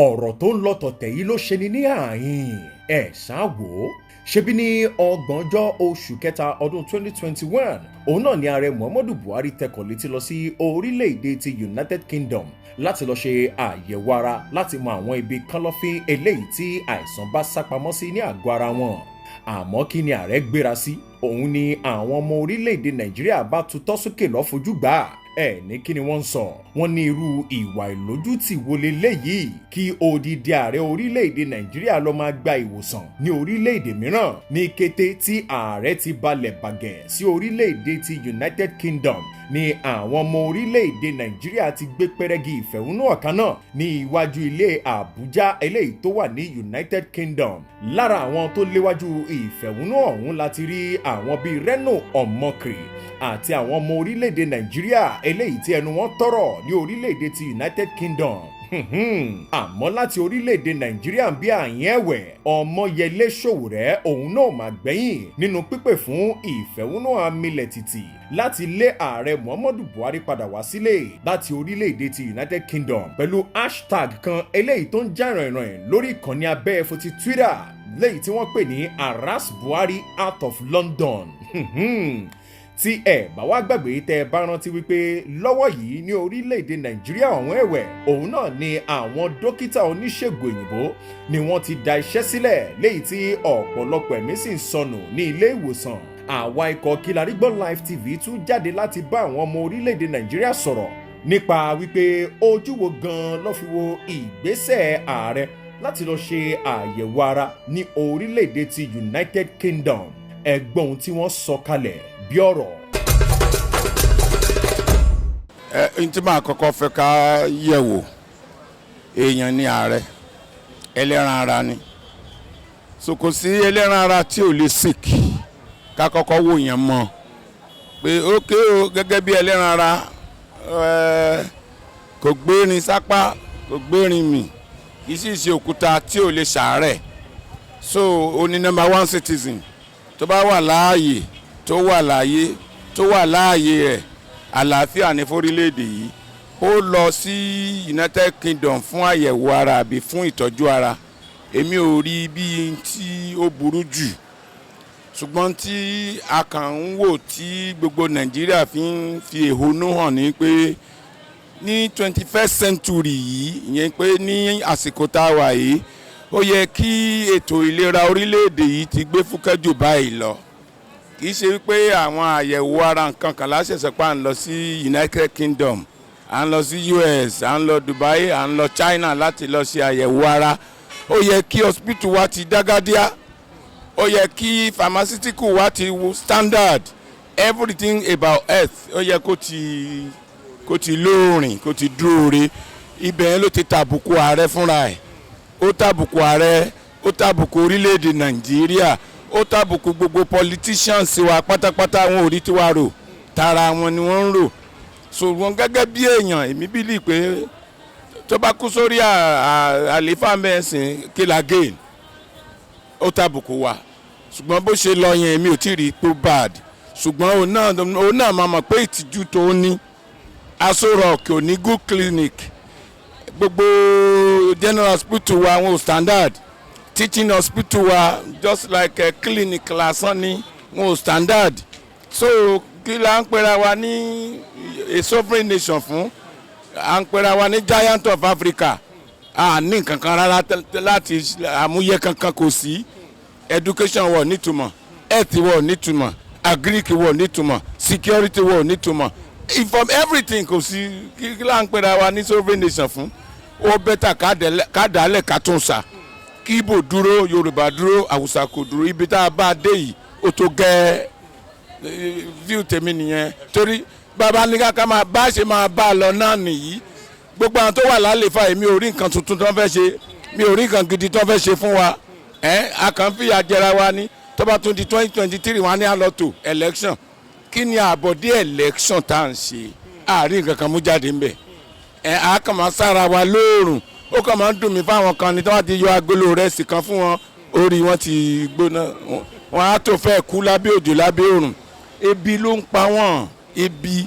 ọ̀rọ̀ tó ń lọ tọ̀tẹ̀ yìí ló ṣe ni ní ààyìn ẹ̀ ṣáàwó ṣebí ní ọgbọ̀njọ́ oṣù kẹta ọdún 2021 òun náà ni ààrẹ Muhammadu Buhari tẹkọ̀ létí lọ sí orílẹ̀-èdè ti United Kingdom láti lọ ṣe àyẹ̀wò ara láti mọ àwọn ibi kánlọ́fín eléyìí tí àìsàn bá sápamọ́ sí ní àgọ́ ara wọn. Àmọ́ kí ni ààrẹ gbéra sí? Òun ni àwọn ọmọ orílẹ̀-èdè Nàìjíríà bá tutọ́ sókè lọ́fojú gbà á. Ní kí ni wọ́n ń sọ? Wọ́n ní irú ìwà ìlójútì wo leléyìí kí odidi ààrẹ orílẹ̀-èdè Nàìjíríà lọ máa gba ìwòsàn ní orílẹ̀-èdè mìíràn ní kété tí ààrẹ ti balẹ̀ bàgẹ́ sí orílẹ̀-èdè ti United Kingdom ní àwọn ọmọ orílẹ̀-èdè Nàìjíríà ti gbé pẹ́rẹ́gì ìfẹ̀hónúhàn kan náà ní iwájú ilé Àbújá eléyìí tó wà ní United Kingdom. Lára àwọn tó léwájú ìfẹ̀hónúhàn ọ̀hún láti rí àwọn bíi Reno Omokri àti àwọn ọmọ orílẹ̀-èdè Nàìjíríà eléyìí tí ẹnu wọn tọrọ ní orílẹ̀-èdè ti United Kingdom. Àmọ́ láti orílẹ̀-èdè Nàìjíríà ń bí àyín ẹ̀wẹ̀ Ọmọyẹlé Sowore òun náà mà gbẹ̀yìn nínú pípè fún ìfẹ̀hónúhàn amílẹ̀ tìtì láti lé ààrẹ Muhammadu Buhari padà wá sílé láti orílẹ̀-èdè ti United Kingdom pẹ̀lú hashtag kan eléyìí tó ń já ìrànìràn lórí ìkànnì abẹ́ẹ̀fọ́ ti Twitter léyìí tí wọ́n pè ní Arrest Buhari out of London. Tí ẹ bá wá gbàgbé tẹ́ ẹ bá rántí wípé lọ́wọ́ yìí ní orílẹ̀-èdè Nàìjíríà ọ̀hún ẹ̀wẹ̀ òun náà ni àwọn dókítà oníṣègùn òyìnbó ni wọ́n ti da iṣẹ́ sílẹ̀ léyìí tí ọ̀pọ̀lọpọ̀ ẹ̀mí sì ń sọnù ní ilé ìwòsàn. Àwa ikọ̀ Kílárígbọ́ Live TV tún jáde láti bá àwọn ọmọ orílẹ̀-èdè Nàìjíríà sọ̀rọ̀ nípa wípé ojú wo gan-an ló fi wo ìgbésẹ̀ ààrẹ láti lọ ṣe àyẹ̀wò ara ní orílẹ̀-èdè ti United Kingdom. Ẹ gbọ́ ohun tí wọ́n sọ kalẹ̀ bí ọ̀rọ̀. N tí màá kọ́kọ́ fẹ́ ká yẹ̀ wò èèyàn ní ààrẹ ẹlẹ́ran ara ni so kò sí ẹlẹ́ran ara tí ò lè sick ká kọ́kọ́ wò yẹn mọ̀ pé ókè o gẹ́gẹ́ bí ẹlẹ́ran ara kò gbérin sápá kò gbérin mì kì í sì ṣe òkúta tí ò lè ṣàárẹ̀ so ó ní #1 citizen tó bá wà láàyè tó wà láàyè tó wà láàyè ẹ̀ àlàáfíà ní fórílẹ̀-èdè yìí ó lọ sí United Kingdom fún àyẹ̀wò ara àbí fún ìtọ́jú ara èmi ò rí bí tí ó burú jù ṣùgbọ́n tí a kàn ń wò tí gbogbo Nàìjíríà fi ń fi ẹ̀hónú hàn ní pé ní 21st century yìí ìyẹn pé ní àsìkò tá a wà yìí ó yẹ kí ètò ìlera orílẹ̀-èdè yìí ti gbé fúkẹ́ jù báyìí lọ kì í ṣe wípé àwọn àyẹ̀wò ara nǹkan kan láṣẹ̀ṣẹ̀ pa à ń lọ sí United Kingdom à ń lọ sí US à ń lọ Dubai à ń lọ China láti lọ ṣe àyẹ̀wò ara ó yẹ kí hospital wa ti dágádíá ó yẹ kí pharmaceutical wa ti standard everything about health ó yẹ kó ti lóòrìn kó ti dúró re ibẹ̀ ló ti tàbùkù ààrẹ fúnra ẹ̀ ó tàbùkù ààrẹ ó tàbùkù orílẹ̀-èdè Nàìjíríà ó tàbùkù gbogbo politicians wa pátápátá wọn ò rí tiwa rò tara wọn ni wọ́n ń rò ṣùgbọ́n gẹ́gẹ́ bí èèyàn èmi bílí pé tó bá kú sórí àlééfà mẹ́sìn kíla gain ó tàbùkù wa ṣùgbọ́n bó ṣe lọ yẹn èmi ò tí ì rí tó bad ṣùgbọ́n òun náà máa mọ̀ pé ìtìjú tó ní Aso Rock ò ní good clinic gbogbo general hospital wa wọn ò standard teaching hospital wa just like a clinic lásán ni wọn ò standard so kí la ń pera wa ní a sovereign nation fún à ń pera wa ní giant of Africa a ní nǹkan kan rárá láti àmúyẹ kankan kò sí education wọ̀ nítumọ̀ health wọ̀ nítumọ̀ agric wọ̀ nítumọ̀ security wọ̀ nítumọ̀ inform everything kò sí kí la ń pera wa ní sovereign nation fún ó bẹ́tà ká dálẹ̀ ká tún sà kí Ìgbò dúró Yorùbá dúró Haúsá kò dúró ibi tá a bá dé yìí ó tó gẹ́ view tèmi nìyẹn torí bàbá ní ká máa bá ṣe máa bá a lọ náà nìyí gbogbo àwọn tó wà lálẹ́fà yìí mi ò rí nǹkan tuntun tó fẹ́ ṣe mi ò rí nǹkan gidi tó fẹ́ ṣe fún wa a kàn fìyà jẹra wa ní tó bá tún di 2023 wọn á ní àlọ́tò election kí ni àbọ̀dé election tá à ń ṣe àárín nǹkan kan mú jáde ń bẹ̀ a kàn máa sára wa lóòrùn ó kàn máa ń dùn mí fáwọn kan ní tí wọ́n ti yọ agolo rẹsì kan fún wọn orí wọn ti gbóná wọn á tó fẹ́ kú lábẹ́ òjò lábẹ́ òrùn ebi ló ń pa wọ́n ebi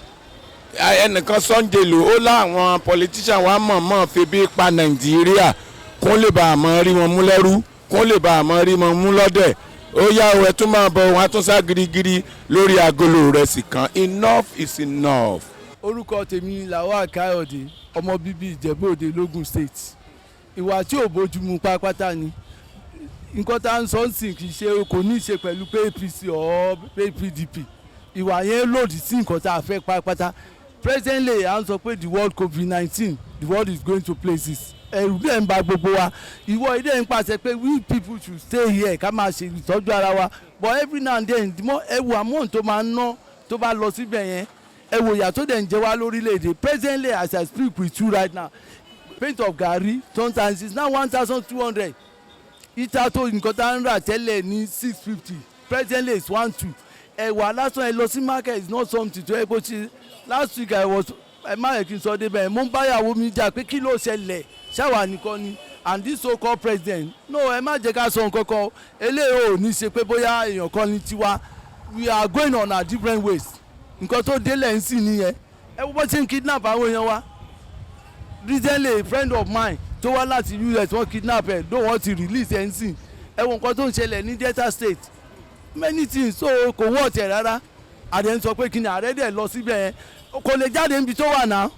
ẹnìkan Sunday lò ó láwọn politician wa mọ̀ọ́mọ̀ febi pa Nàìjíríà kó lè bá àmọ́ rí wọn mú lẹ́rú kó lè bá àmọ́ rí wọn mú lọ́dẹ̀ ó yá o ẹ tún máa bọ̀ wọn á tún sá girigiri lórí agolo rẹ̀ sì kan enough is enough. orúkọ tèmi Lawal Káyọ̀dé ọmọ bíbí Ìjẹ̀bú-Òde lógùn state ìwà tí ò bójúmu pátápátá ni nǹkan tá à ń sọ ń sìn kì í ṣe kò ní í ṣe pẹ̀lú pé APC or PDP ìwà yẹn lòdì sí nǹkan tá a fẹ́ pátápátá presently à ń sọ pé the world COVID-19 the world is going to places ẹ̀rù dẹ̀ ń ba gbogbo wa ìwọ ilé ń pàṣẹ pé we people should stay here ká máa ṣe ìtọ́jú ara wa but every now and then ẹ wo amount tó máa ń ná tó bá lọ síbẹ̀ yẹn ẹ wo ìyà tó dẹ̀ ń jẹ wá lórílẹ̀‐èdè presently as I speak with you right now pint of garri sometimes is now 1,200 ìta tó nǹkan tá ń rà tẹ́lẹ̀ ní 650 presently is 1,200 ẹ̀wà lásán ẹ lọ sí market is not something tó ẹ bó ṣe last week I was ẹ má yẹ kí n sọ débẹ̀ mo ń báyàwó mi jà pé kí ló ṣẹlẹ̀ ṣáwa nìkan ni and this so called president no ẹ má jẹ́ ká sọ nǹkan kan eléyìí ò ní ṣe pé bóyá èèyàn kan ní tiwa we are going on our different ways nǹkan tó délẹ̀ ń sìn nìyẹn ẹ wọ́n ṣe ń kidnap àwọn èèyàn wa recently a friend of mine tó wá láti US wọ́n kidnap ẹ̀ ló wọ́n ti release ẹ̀ ń sìn ẹ wo nǹkan tó ń ṣẹlẹ̀ ní Delta State many things so kò wọ́ ọ̀tẹ̀ rárá àdé ń sọ pé kí ni ààrẹ dẹ̀ lọ síbẹ̀ yẹn kò lè jáde níbi tó wà náà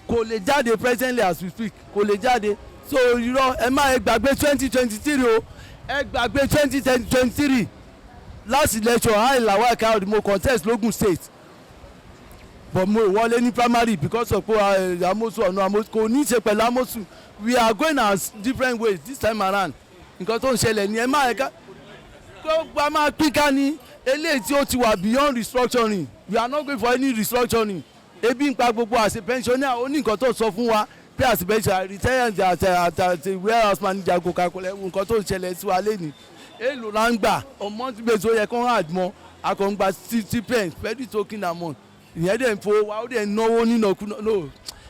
kò lè jáde presently as we speak kò lè jáde so irọ́ ẹ má ẹ gbàgbé 2023 o ẹ gbàgbé 2023 last election high Lawal Káyọ̀dé mo contest logun state but mo wọlé ní primary because of Amosu ọ̀nà Amosu kò ní í ṣe pẹ̀lú Amosu we are going our different ways this time around nǹkan tó ń ṣẹlẹ̀ ní ẹ má ẹ ká kó gba máa pín ká ní eléyìí tí ó ti wà beyond restructuring we are not going for any restructuring ebi ń pa gbogbo àṣẹ pensioner ó ní nǹkan tó sọ fún wa pé àṣẹ pensioner retired àti warehouse manager kò kakọlẹ̀ nǹkan tó ń ṣẹlẹ̀ sí wa lẹ́nu èèlò là ń gbà ọmọ tí gbèsè ó yẹ kó hàn mọ́ akọ̀ǹgbà stipend very token amount ìyẹn dẹ̀ ń fowó wa ó dẹ̀ ń náwó nínàkúnà no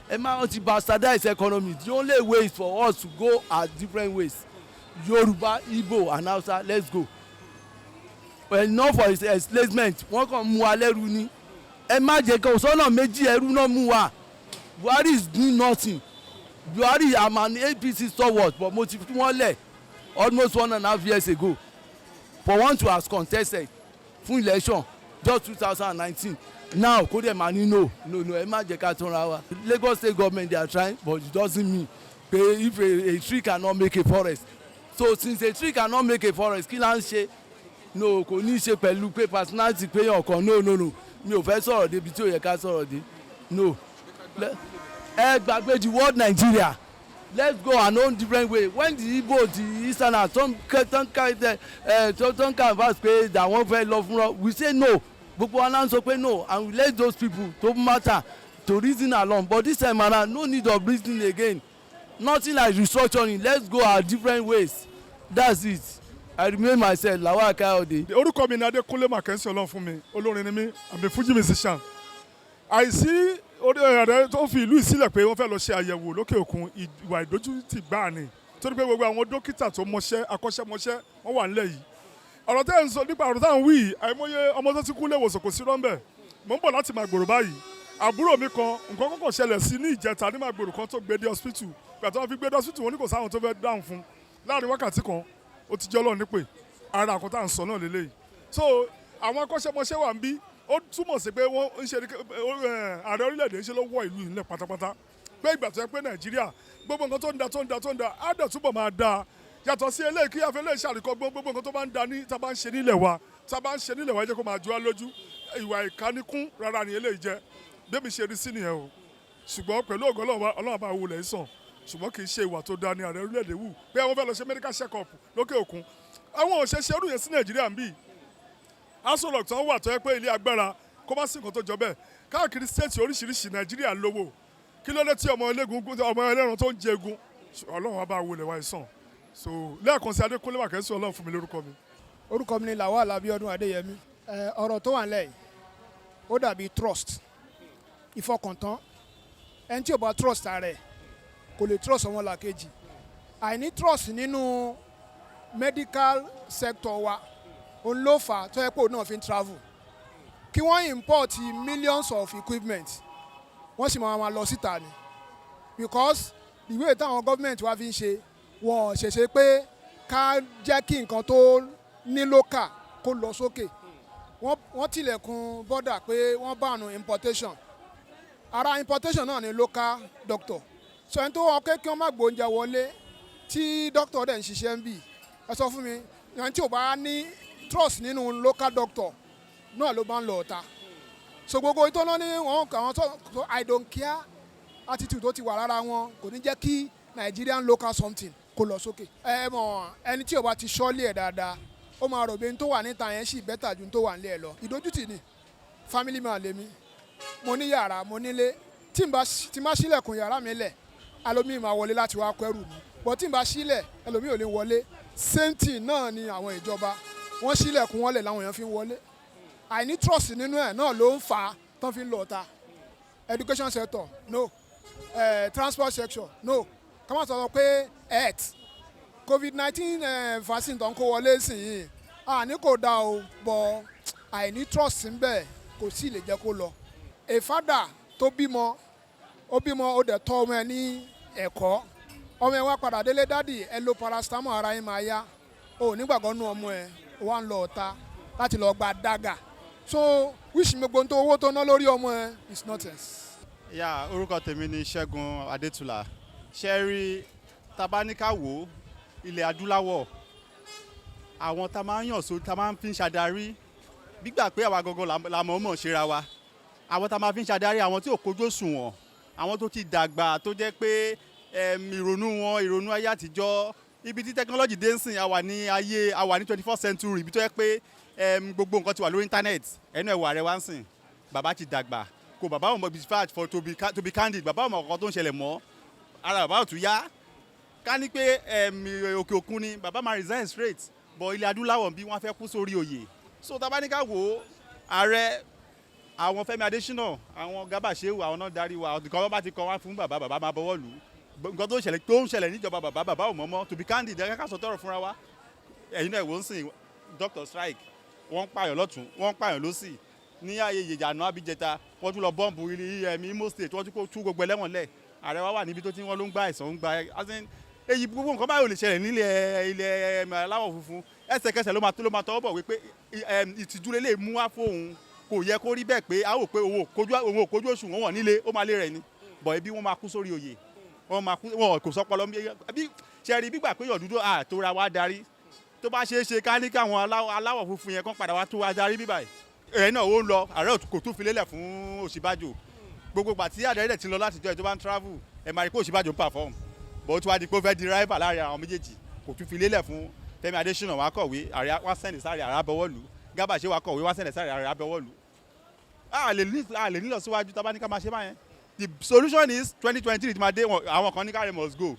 ẹ máa ti bastardize economy the only way is for us to go our different ways Yorùbá Igbo and Hausa let's go enough for his enslavement wọ́n kàn mú wa lẹ́rú ni ẹ má jẹ́ kí ọ̀sán méjì ẹrú náà mú wa Buhari is doing nothing Buhari am an APC stalwart but mo ti fún wọn lẹ̀ almost 1.5 years ago for one to has contested fún election just 2019 now kó dẹ̀ máa ní no ẹ má jẹ́ ká tán ra wa Lagos state government they are trying but it doesn't mean pé if a tree cannot make a forest so since a tree cannot make a forest kí la ń ṣe no kò ní í ṣe pẹ̀lú pé personality pé ọkàn no mi ò fẹ́ sọ̀rọ̀ débi tí ò yẹ ká sọ̀rọ̀ dé no ẹ gbàgbé the world Nigeria let's go our own different way when the Igbo the Easterners don canvas pé àwọn fẹ́ lọ fún we say no gbogbo wa náà sọ pé no and we let those people to matter to reason along but this time around no need of reasoning again nothing like restructuring let's go our different ways that's it. I remain myself Lawal Káyọ̀dé. orúkọ mi ni Adékúnlé Mackenzie Ọlọ́run fún mi olórin ni mí I'm a Fuji musician. àìsí orí ẹ̀rẹ́ tó fi ìlú ìsílẹ̀ pé wọ́n fẹ́ lọ ṣe àyẹ̀wò lókè òkun ìwà ìdójútì gbáà ni torí pé gbogbo àwọn dókítà tó mọṣẹ́ akọ́ṣẹ́mọṣẹ́ wọ́n wà nílẹ̀ yìí. ọ̀rọ̀ tẹ́ ń sọ nípa ọ̀rọ̀ táwọn wí àìmọye ọmọ tó ti kú léwòsàn kò sí rọ́ńbẹ̀ mò ń bọ̀ láti Màgbòrò báyìí àbúrò mi kan nǹkan kọ́kọ́ ṣẹlẹ̀ sí ní ìjẹta ní Màgbòrò kan tó gbé dé hospital gbàtọ́ wọn fi gbé dé hospital wọn ní kò sáwọn tó fẹ́ dáhùn fún láàrin wákàtí kan ó ti jọ́ lọ́ọ̀ nípè ara àkọ́ tá à ń sọ náà lélẹ́yìí so àwọn akọ́ṣẹ́mọṣẹ́ wà ń bí ó túmọ̀ sí pé wọ́n ń ṣe ààrẹ orílẹ̀-èdè ń ṣe ló wọ ìlú yìí nílẹ̀ pátápátá pé ìgbà tó yẹ pé Nàìjíríà gbogbo nǹkan tó ń da á dẹ̀ túbọ̀ máa da yàtọ̀ sí eléyìí kí afẹ́ lè ṣàríkọ́gbọ́n gbogbo nǹkan tó bá ń da ní tá a bá ń ṣe nílẹ̀ wa jẹ́ kó máa ju wá lójú ìwà ìkánikún rárá ni eléyìí jẹ́ bébí ṣe rí sí nìyẹn o ṣùgbọ́n pẹ̀lú ògo Ọlọ́run bá wulẹ̀ sàn ṣùgbọ́n kì í ṣe ìwà tó da ní ààrẹ orílẹ̀-èdè wù pé àwọn fẹ́ lọ ṣe medical check up lókè òkun àwọn òṣèṣe irú yẹn sí Nàìjíríà ń bì aṣọ́lọ̀ tán wà tó yẹ pé ilé agbára kó má sí nǹkan tó jọ bẹ́ẹ̀ káàkiri stéètì oríṣiríṣi Nàìjíríà lówó kí ló dé tí ọmọ ẹlẹ́ran tó ń jẹ egun Ọlọ́run á bá wọlé wa ìsàn so lẹ́ẹ̀kan sí Adékúnlé Mackenzie Ọlọ́run fún mi lórúkọ mi. orúkọ mi ni Lawal Abíọ́dún Adéyẹmí ọ̀rọ̀ tó wà nílẹ̀ yìí ó dàbí trust ìfọkàntán ẹni tí ò bá trust ara ẹ̀ kò lè trust ọmọlàkejì àìní trust nínú medical sector wa òun ló fà á tó yẹ pé òun náà fi ń travel kí wọ́n import millions of equipment wọ́n sì máa lọ síta ni because the way táwọn government wa fi ń ṣe wọ́n ṣẹ̀ṣẹ̀ pé ká jẹ́ kí nǹkan tó ní lókà kó lọ sókè wọ́n tilẹ̀kùn bọ́dà pé wọ́n bánu importation ara importation náà ni local doctor so ẹni tó wọ́n pé kí wọ́n má gbóúnjẹ wọlé tí doctor dẹ̀ ń ṣiṣẹ́ ń bì ẹ sọ fún mi ẹni tí ò bá ní trust nínú local doctor náà ló bá ń lọ ọ̀tá so gbogbo ìtọ́nà ní wọn kà wọ́n tó I don't care attitude tó ti wà lára wọn kò ní jẹ́ kí Nigerian local something kó lọ sókè ẹ mọ̀ ẹni tí ò bá ti ṣọ́lé ẹ̀ dáadáa ó máa rò pé n tó wà níta yẹn sì bẹ́tà ju n tó wà nílé ẹ̀ lọ ìdójútì ni family man lèmi mo ní yàrá mo nílé tí n bá ṣílẹ̀kùn yàrá mi lẹ̀ ẹlòmíì máa wọlé láti wá kẹ́rù mi but tí n bá ṣílẹ̀ ẹlòmíì ò lè wọlé same thing náà ni àwọn ìjọba wọ́n ṣílẹ̀kùn wọlé làwọn èèyàn fi ń wọlé àìní trust nínú ẹ̀ náà ló ń fà á tán fi ń lọ ọ̀tá education sector no transport sector no ká má sọ pé health COVID-19 vaccine tó ń kó wọlé sí yìí àní kò dáa o bọ̀ àìní trust ń bẹ kò sí lè jẹ́ kó lọ a father tó bímọ ó dẹ̀ tọ́ ọmọ ẹ ní ẹ̀kọ́ ọmọ ẹ wá padà délé dádì ẹ lo paracetamol ara yín máa yá o nígbàgbọ́ nú ọmọ ẹ wá ń lọ ọ̀tá láti lọ gba dága so wíṣì mi gbóntó owó tó ná lórí ọmọ ẹ is nonsense. yà orúkọ tèmi ni Ṣẹ́gun Adétúlà ṣẹ́rí tabaníkà wò ilẹ̀ adúláwọ̀ àwọn tá máa ń yàn sórí tá máa ń fi ń ṣàdarí gbígbà pé àwa gangan la mọ̀ ọ́mọ̀ ṣera wa àwọn tá máa fi ń ṣàdarí àwọn tí ò kójú òṣùwọ̀n àwọn tó ti dàgbà tó jẹ́ pé ìrònú ayé àtijọ́ ibi tí technology dé ń sìn àwa ní 21st century ibi tó yẹ pé gbogbo nǹkan ti wà lórí internet ẹnu ẹ̀wọ̀ ààrẹ wa ń sìn bàbá ti dàgbà kò bàbá ò mọ bí fat for to be candid bàbá ò mọ ọkọ tó ń ṣẹlẹ̀ mọ́ ara bàbá ò tún yá ká ní pé òkè òkun ni bàbá máa resign straight but ilẹ̀ adúláwọ̀ bí wọ́n fẹ́ kú sórí oyè so tá bá ní ká wò ó ààrẹ àwọn Fẹ́mi Adésínà àwọn Garba Shehu àwọn náà darí wa ọ̀dùnkàn wọn bá ti kọ wá fún bàbá máa bọwọ́ lù ú nǹkan tó ń ṣẹlẹ̀ níjọba bàbá ò mọ̀ mọ́ to be candid ẹ̀ka ká sọ tọrọ fúnra wa ẹ̀yin náà ìwò ń sìn doctor strike wọ́n ń pààyàn lọ́tún wọ́n ń pààyàn lọ́sì ní ayé ìyànà abíjẹta wọ́n tún lọ bọ́ǹbù Imo State wọ́n tún tú gbogbo ẹlẹ́wọ̀n lẹ̀ ààrẹ wa wà níbi tó ti wọ́n ló ń gba àìsàn ń gba èyí gbogbo nǹkan báyìí ò lè ṣẹlẹ̀ nílẹ̀ ilẹ̀ aláwọ̀ funfun ẹsẹ̀kẹsẹ̀ ló máa tọwọ́ bọ̀ wípé ìtìjú lè mú wá fóun kò yẹ kó rí bẹ́ẹ̀ pé a ò pé òun ò kójú òṣùwọ̀n wọn nílé ó máa lé rẹ̀ ni bọ̀ ẹbí wọn máa kú sórí oyè wọn kò sọpọlọ bí ṣẹ́rí gbígbà pé yọ̀ dúdú àtòra wa darí tó bá ṣeé ṣe ká ní káwọn aláwọ̀ funfun yẹn kán padà wá tó wa darí bíbáyìí ẹ̀yìn náà ó ń lọ ààrẹ kò tún fi lélẹ̀ fún Ọ̀ṣínbàjò gbogbo ìgbà tí ààrẹ rẹ̀ ti lọ látijọ́ tó bá ń travel ẹ̀ máa rí pé Ọ̀ṣínbàjò ń perform bó tí wàá di pé ó fẹ́ di rival láàrin àwọn méjèèjì kò tún fi lélẹ̀ fún Fẹ́mi Adésínà wá kọ̀wé ààrẹ wá sẹ́ndì sáré ààrẹ abọ́wọ́ lù Garba Shehu wá kọ̀wé wá sẹ́ndì sáré ààrẹ abọ́wọ́ lù a lè nílọ síwájú tá a bá ní ká máa ṣe báyẹn the solution is 2023 ti máa dé àwọn kan ní káre must go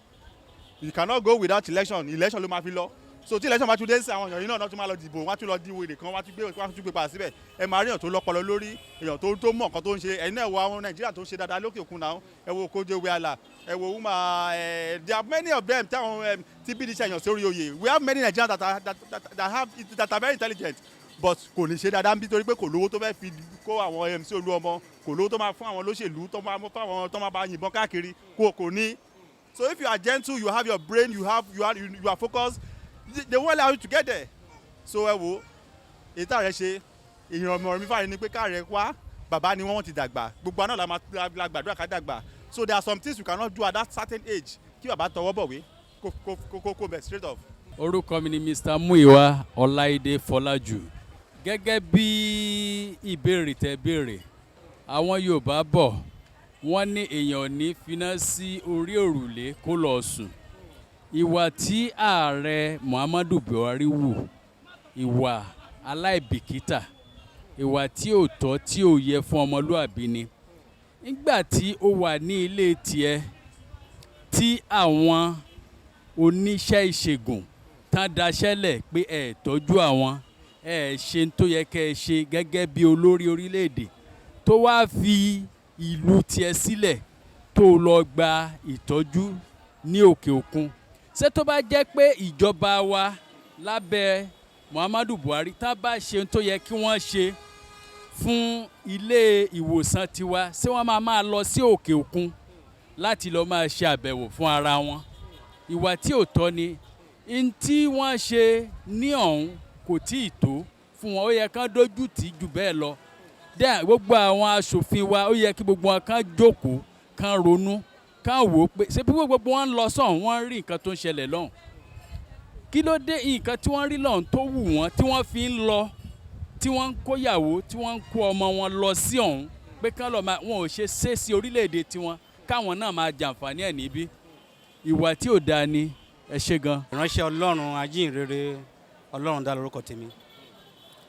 you cannot go without election ló máa fi lọ so tí election bá tún dé sí àwọn èèyàn yìí náà tún máa lọ dìbò wọ́n á tún lọ di wèrè kan wọ́n á tún gbé padà síbẹ̀ ẹ máa rí èèyàn tó lọ́pọlọ lórí èèyàn tó mọ̀ nǹkan tó ń ṣe ẹ̀yin náà wo àwọn Nàìjíríà tó ń ṣe dáadáa lókè òkun náà ẹ wo Kojo Iweala ẹ wo Uma there are many of them táwọn tí bí iṣẹ́ èèyàn sórí oyè we have many Nigerians that are very intelligent but kò ní ṣe dáadáa nítorí pé kò lówó tó fẹ́ fi kó àwọn MC Olúọmọ kò lówó tó máa fún àwọn olóṣèlú tó máa bá yìnbọn káàkiri kò ní so if you are gentle you have your brain you are focused they won't allow you to get there so ẹ wo èyí tá rẹ ṣe èèyàn ọmọ mi fàáyé ni pé káàrẹ wá bàbá ni wọ́n ti dàgbà gbogbo àná la gbàdúrà ká dàgbà so there are some things you cannot do at that certain age kí bàbá tọwọ́ bọ̀wé kó bẹ̀ straight off. orúkọ mi ni Mr. Muyiwa Ọláìdé Fọlájù gẹ́gẹ́ bí ìbéèrè tẹ́ béèrè àwọn Yorùbá bọ̀ wọ́n ní èèyàn ní finá sí orí òrùlé kó lọ sùn ìwà tí ààrẹ Muhammadu Buhari wù ìwà aláìbìkítà ìwà tí ò tọ́ tí ò yẹ fún ọmọlúàbí ni nígbà tí ó wà ní ilé tiẹ̀ tí àwọn oníṣẹ́ ìṣègùn tán daṣẹ́lẹ̀ pé ẹ tọ́jú àwọn ẹ ṣe tó yẹ kẹ́ ẹ ṣe gẹ́gẹ́ bí olórí orílẹ̀-èdè tó wáá fi ìlú tiẹ̀ sílẹ̀ tó lọ gba ìtọ́jú ní òkè òkun ṣé tó bá jẹ́ pé ìjọba wa lábẹ́ Muhammadu Buhari tá bá ṣe tó yẹ kí wọ́n ṣe fún ilé ìwòsàn tiwa ṣé wọ́n máa lọ sí òkè òkun láti lọ máa ṣe àbẹ̀wò fún ara wọn ìwà tí ò tọ́ ni n tí wọ́n ṣe ní ọ̀hún kò tí ì tó fún wọn, ó yẹ kán dójú tì í jù bẹ́ẹ̀ lọ. Dẹ́n gbogbo àwọn aṣòfin wa ó yẹ kí gbogbo wọn kán jókòó kán ronú kán wò ó pé ṣé bí gbogbo wọn ń lọ sọ́hún wọ́n rí nǹkan tó ń ṣẹlẹ̀ lọ́hùn. Kí ló dé nǹkan tí wọ́n rí lọ́hùn tó wù wọ́n tí wọ́n fi ń lọ tí wọ́n ń kóyàwó tí wọ́n ń kó ọmọ wọn lọ sí ọ̀hún pé kán lọ́ọ́ máa wọn ò ṣe ṣe sí orílẹ̀-èdè tiwọn káwọn náà máa jàǹfààní ẹ̀ níbí. Ìwà tí ò dáa ni. Ẹ ṣé gan. Ìránṣẹ́ Ọlọ́run ajínrere Ọlọ́run dá lórúkọ tèmi.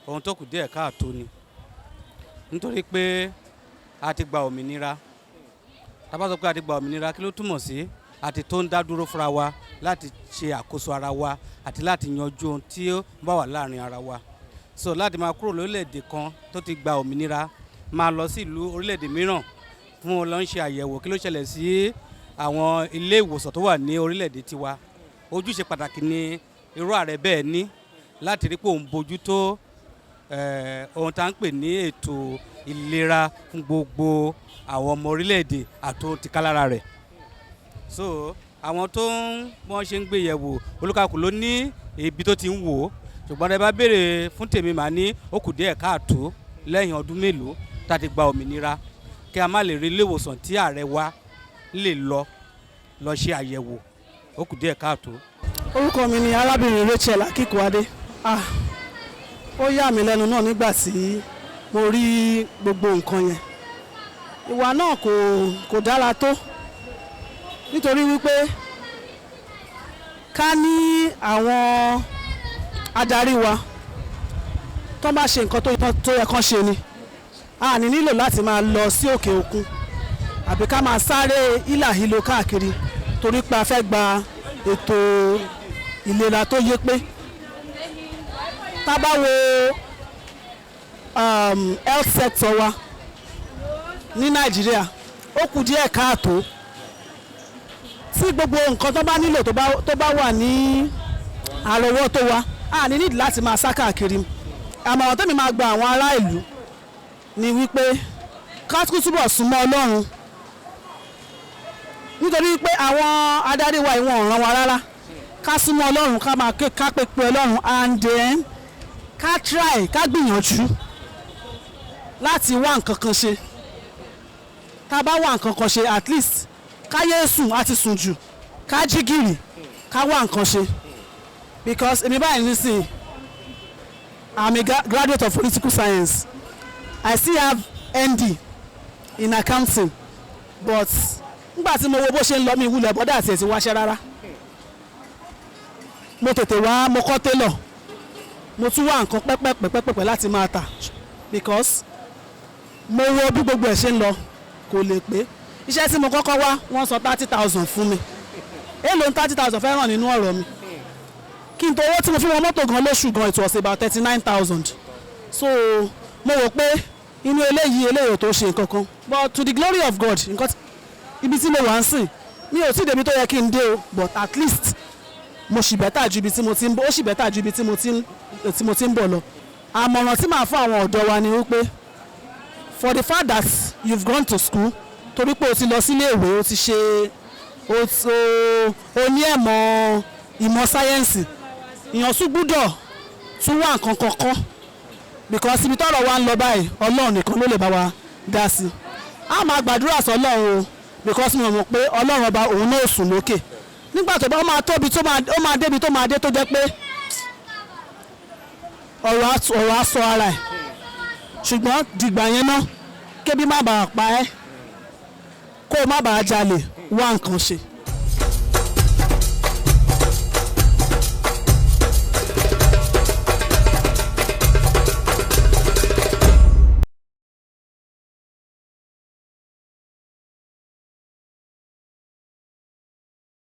Ohun tó kù díẹ̀ káàtó ni nítorí pé a ti gba òmìnira. Tá bá sọ pé a ti gba òmìnira kí ló túmọ̀ sí? Àti tó ń dá dúró fúnra wa láti ṣe àkóso ara wa àti láti yanjú ohun tí ó bá wà láàrin ara wa. So láti máa kúrò lórílẹ̀‐èdè kan tó ti gba òmìnira máa lọ sí ìlú orílẹ̀‐èdè mìíràn fún lọ ń ṣe àyẹ̀wò kí ló ṣẹlẹ̀ sí àwọn ilé ìwòsàn tó wà ní orílẹ̀‐èdè tiwa. Ojúṣe pàtàkì ni irú ààrẹ bẹ́ẹ̀ ní láti rí pé òun bójú tó ohun tá à ń pè ní ètò ìlera fún gbogbo àwọn ọmọ orílẹ̀‐èdè àti ohun tìkálára rẹ̀. So àwọn tó ń wọ́n ṣe ń gbé yẹ̀wò olúkàkù ló ní ibi tó ti ń wò ó ṣùgbọ́n ẹ bá béèrè fún tèmi màá ní ó kù díẹ̀ káàtó lẹ́yìn ọdún mélòó tá a ti gba òmìnira kí a má lè rí ilé ìwòsàn tí ààrẹ wa lè lọ ṣe àyẹ̀wò ó kù díẹ̀ káàtó. Orúkọ mi ni arábìnrin Rachel Akíkúadé. Ó yà mí lẹ́nu náà nígbà tí mo rí gbogbo nǹkan yẹn. Ìwà náà kò dára tó nítorí wípé ká ní àwọn adarí wa tó bá ṣe nǹkan tó yẹ kán ṣe ni a ní nílò láti máa lọ sí òkè òkun àbí ká máa sáré hílàhílo káàkiri torí pé a fẹ́ gba ètò ìlera tó yé pé. Tá bá wo health sector wa ní Nàìjíríà ó kù díẹ̀ káàtó tí gbogbo nǹkan tó bá nílò tó bá wà ní àrọ́wọ́tó wa a ní nídìí láti máa sá káàkiri. Àmọ̀ràn tẹ́mi máa gba àwọn ará ìlú ni wípé ká túbọ̀ súnmọ́ Ọlọ́run nítorí pé àwọn adarí wa ìwọ̀n ràn wá rárá. Ká súnmọ́ Ọlọ́run ká máa ká pé Ọlọ́run and then ká try ká gbìyànjú láti wá nǹkan kan ṣe. Tá bá wá nǹkan kan ṣe at least ká yé sùn àti sùn jù ká jí gìrì ká wá nǹkan ṣe because èmi báyìí nísìnyí I'm a graduate of political science. I still have ND in accounting but nígbà tí mo wo bó ṣe ń lọ mi ìwúlẹ̀ bọ́dà àti ẹ̀sìn wáṣẹ́ rárá. Mo tètè wá mo kọ́ télọ̀ mo tún wá nǹkan pẹ́pẹ́pẹ́pẹ́ láti máa tà because mo wo bí gbogbo ẹ̀ ṣe ń lọ kò lè pé. Iṣẹ́ tí mo kọ́kọ́ wá wọ́n sọ 30,000 fún mi. Èló ń 30,000 fẹ́ ràn nínú ọ̀rọ̀ mi. Kí n tó owó tí mo fi wọn mọ́tò gan lóṣù gan it was about 39,000. So mo rò pé inú eléyìí ò tó ṣe nǹkan kan but to the glory of God nǹkan ibi tí mo wà ń sìn mi ò tí débi tó yẹ kí n dé o but at least mo sì bẹ́tà ju ibi tí mo ti ń bọ̀ ó sì bẹ́tà ju ibi tí mo ti ń bọ̀ lọ. Àmọ̀ràn tí màá fún àwọn ọ̀dọ́ wa ni wípé for the fact that you've gone to school torí pé o ti lọ sílé ìwé o ti ṣe o ní ìmọ̀ sáyẹ́ǹsì ìyànsú gbúdọ̀ tún wá nǹkan kankan because ibi tọ́rọ̀ wa ń lọ báyìí Ọlọ́run nìkan ló lè bá wa dá sí. A máa gbàdúrà sọ Ọlọ́run o because mo mọ̀ pé Ọlọ́run ọba òun náà sùn lókè nígbà tó bá máa tóbi tó máa débi tó máa dé tó jẹ́ pé ọ̀rọ̀ á sọ ara ẹ̀ ṣùgbọ́n dìgbà yẹn náà kébí má bàa pa ẹ́ kó o má bàa jalè wá nǹkan ṣe.